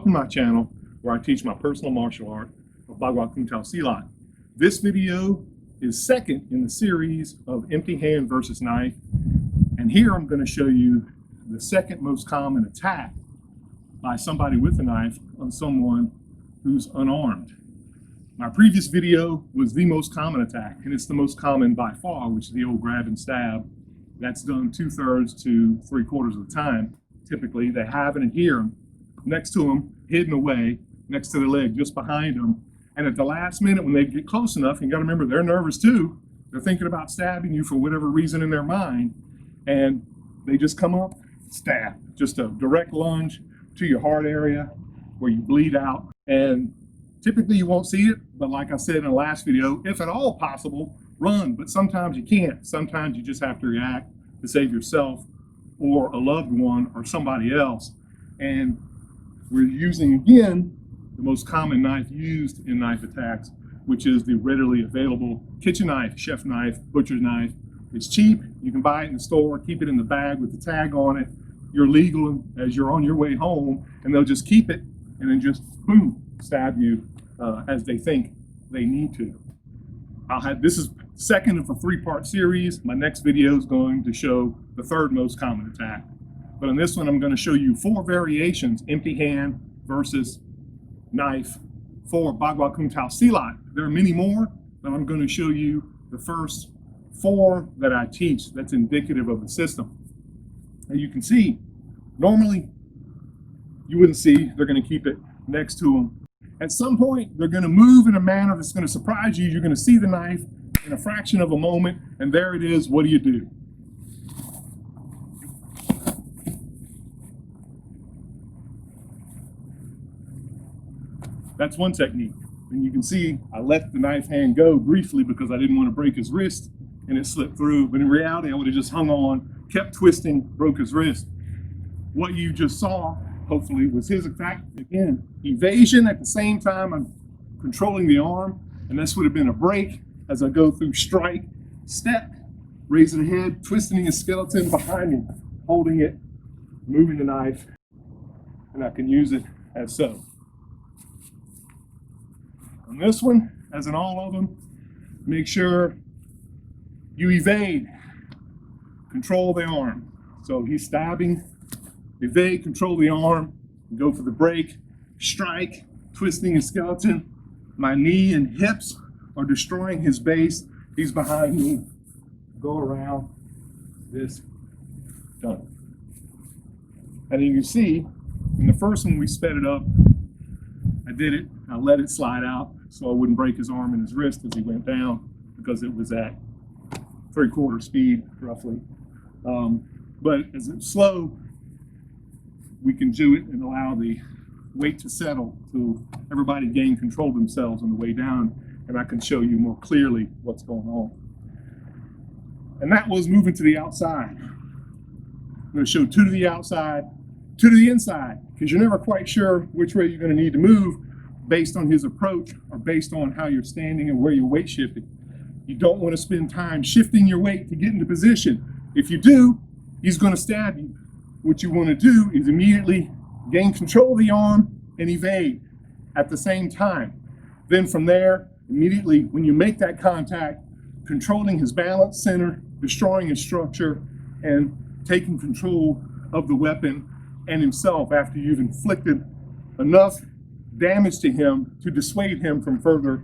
welcome to my channel where I teach my personal martial art of Bagua Kuntao Silat. This video is second in the series of empty hand versus knife, and here I'm going to show you the second most common attack by somebody with a knife on someone who's unarmed. My previous video was the most common attack, and it's the most common by far, which is the old grab and stab. That's done 2/3 to 3/4 of the time. Typically, they have an adherent next to them, hidden away, next to their leg, just behind them. And at the last minute, when they get close enough, you got to remember they're nervous too. They're thinking about stabbing you for whatever reason in their mind, and they just come up, stab, just a direct lunge to your heart area where you bleed out. And typically you won't see it, but like I said in the last video, if at all possible, run. But sometimes you can't. Sometimes you just have to react to save yourself or a loved one or somebody else. And we're using, again, the most common knife used in knife attacks, which is the readily available kitchen knife, chef knife, butcher's knife. It's cheap. You can buy it in the store, keep it in the bag with the tag on it. You're legal as you're on your way home, and they'll just keep it and then just, boom, stab you as they think they need to. This is second of a 3-part series. My next video is going to show the third most common attack. But in this one, I'm going to show you 4 variations, empty hand versus knife, for Bagua Kuntao Silat. There are many more, but I'm going to show you the first 4 that I teach that's indicative of the system. And you can see, normally you wouldn't see, they're going to keep it next to them. At some point, they're going to move in a manner that's going to surprise you. You're going to see the knife in a fraction of a moment, and there it is. What do you do? That's one technique. And you can see I let the knife hand go briefly because I didn't want to break his wrist, and it slipped through. But in reality, I would have just hung on, kept twisting, broke his wrist. What you just saw, hopefully, was his attack. Again, evasion at the same time I'm controlling the arm, and this would have been a break as I go through strike, step, raising the head, twisting his skeleton behind me, holding it, moving the knife, and I can use it as so. On this one, as in all of them, make sure you evade, control the arm. So he's stabbing, evade, control the arm, go for the break, strike, twisting his skeleton. My knee and hips are destroying his base. He's behind me. Go around, this, done. And you can see, in the first one we sped it up. I did it, I let it slide out so I wouldn't break his arm and his wrist as he went down because it was at 3/4 speed, roughly. But as it's slow, we can do it and allow the weight to settle so everybody gain control of themselves on the way down, and I can show you more clearly what's going on. And that was moving to the outside. I'm going to show 2 to the outside, 2 to the inside, because you're never quite sure which way you're going to need to move based on his approach or based on how you're standing and where you're weight shifting. You don't want to spend time shifting your weight to get into position. If you do, he's going to stab you. What you want to do is immediately gain control of the arm and evade at the same time. Then from there, immediately when you make that contact, controlling his balance center, destroying his structure, and taking control of the weapon and himself after you've inflicted enough damage to him to dissuade him from further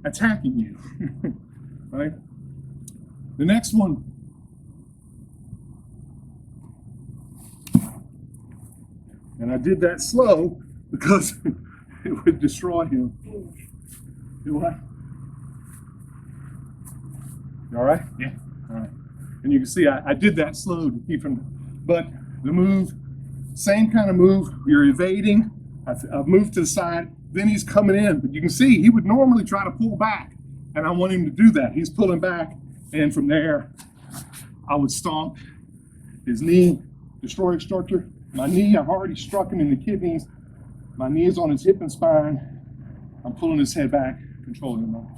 attacking you. Right? The next one, and I did that slow because it would destroy him. Do what? You all right? Yeah. All right. And you can see I did that slow to keep him, but the move, same kind of move, you're evading. I've moved to the side, then he's coming in, but you can see he would normally try to pull back, and I want him to do that. He's pulling back, and from there, I would stomp his knee, destroy his structure. My knee, I've already struck him in the kidneys. My knee is on his hip and spine. I'm pulling his head back, controlling him off.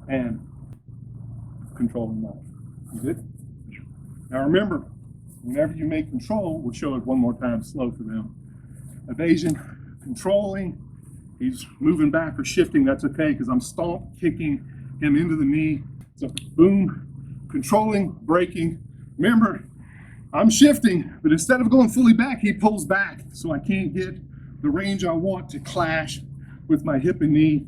And controlling him off. You good? Now remember, Whenever you make control, we'll show it one more time slow for them. Evasion, controlling, he's moving back or shifting, that's okay, because I'm stomp kicking him into the knee. So boom, controlling, braking. Remember, I'm shifting, but instead of going fully back, he pulls back, so I can't get the range I want to clash with my hip and knee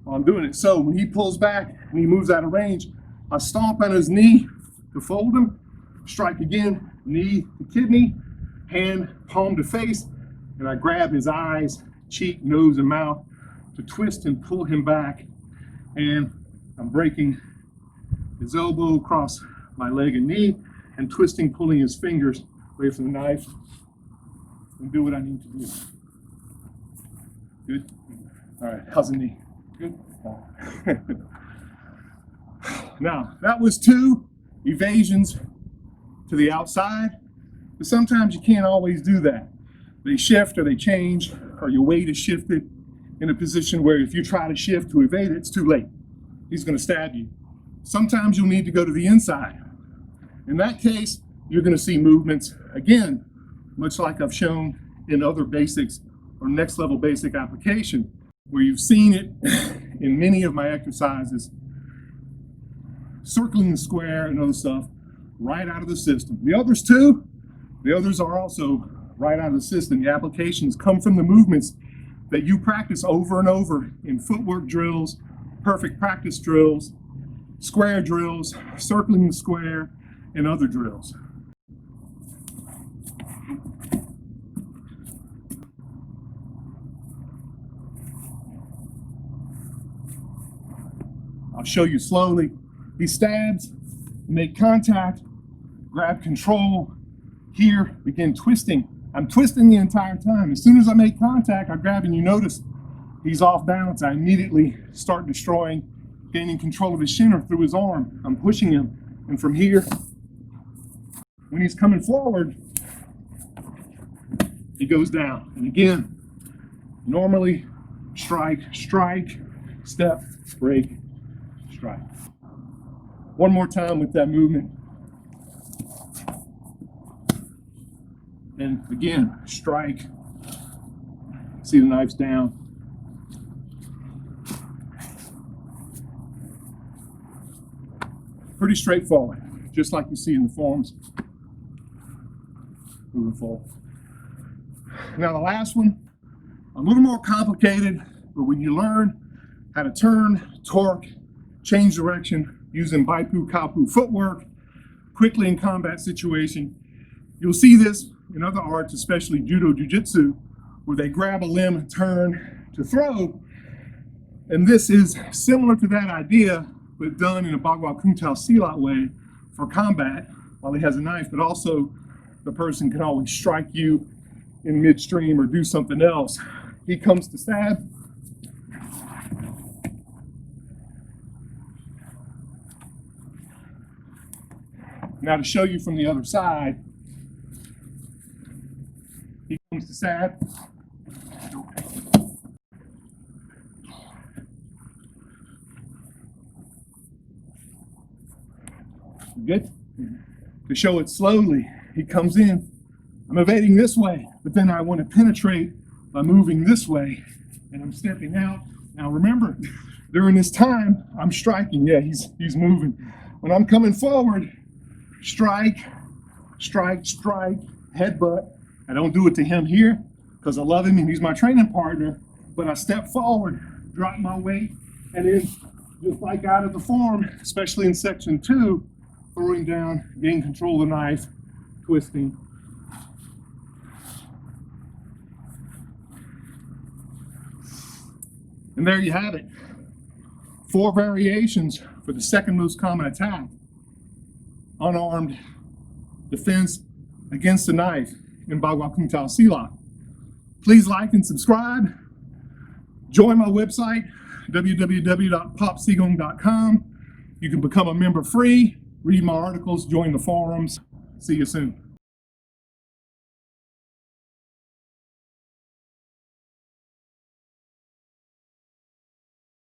while I'm doing it. So when he pulls back and he moves out of range, I stomp on his knee to fold him, strike again, knee to kidney, hand, palm to face, and I grab his eyes, cheek, nose, and mouth to twist and pull him back. And I'm breaking his elbow across my leg and knee and twisting, pulling his fingers away from the knife and do what I need to do. Good? All right, how's the knee? Good? Now, that was 2 evasions to the outside, but sometimes you can't always do that. They shift or they change, or your weight is shifted in a position where if you try to shift to evade it, it's too late. He's going to stab you. Sometimes you'll need to go to the inside. In that case, you're going to see movements, again, much like I've shown in other basics or next level basic application, where you've seen it in many of my exercises, circling the square and other stuff right out of the system. The others too, the others are also right out of the system. The applications come from the movements that you practice over and over in footwork drills, perfect practice drills, square drills, circling the square, and other drills. I'll show you slowly. He stabs, make contact, grab control. Here, begin twisting. I'm twisting the entire time. As soon as I make contact, I grab, and you notice he's off balance. I immediately start destroying, gaining control of his shin or through his arm. I'm pushing him. And from here, when he's coming forward, he goes down. And again, normally strike, strike, step, break, strike. One more time with that movement. And again, strike. See the knife's down. Pretty straightforward, just like you see in the forms. Moving forward. Now the last one, a little more complicated, but when you learn how to turn, torque, change direction using Bagua Kuntao footwork quickly in combat situation, you'll see this in other arts, especially judo, jiu-jitsu, where they grab a limb and turn to throw. And this is similar to that idea, but done in a Bagua Kuntao Silat way for combat while he has a knife, but also the person can always strike you in midstream or do something else. He comes to stab. Now to show you from the other side, he comes to stab. Good? To show it slowly, he comes in. I'm evading this way, but then I want to penetrate by moving this way, and I'm stepping out. Now remember, during this time, I'm striking. Yeah, he's moving. When I'm coming forward, strike, strike, strike, headbutt. I don't do it to him here because I love him and he's my training partner, but I step forward, drop my weight, and then just like out of the form, especially in section 2, throwing down, gain control of the knife, twisting. And there you have it. 4 variations for the second most common attack. Unarmed defense against the knife in Bagua Kuntao Silat. Please like and subscribe. Join my website, www.popsigung.com. You can become a member free, read my articles, join the forums. See you soon.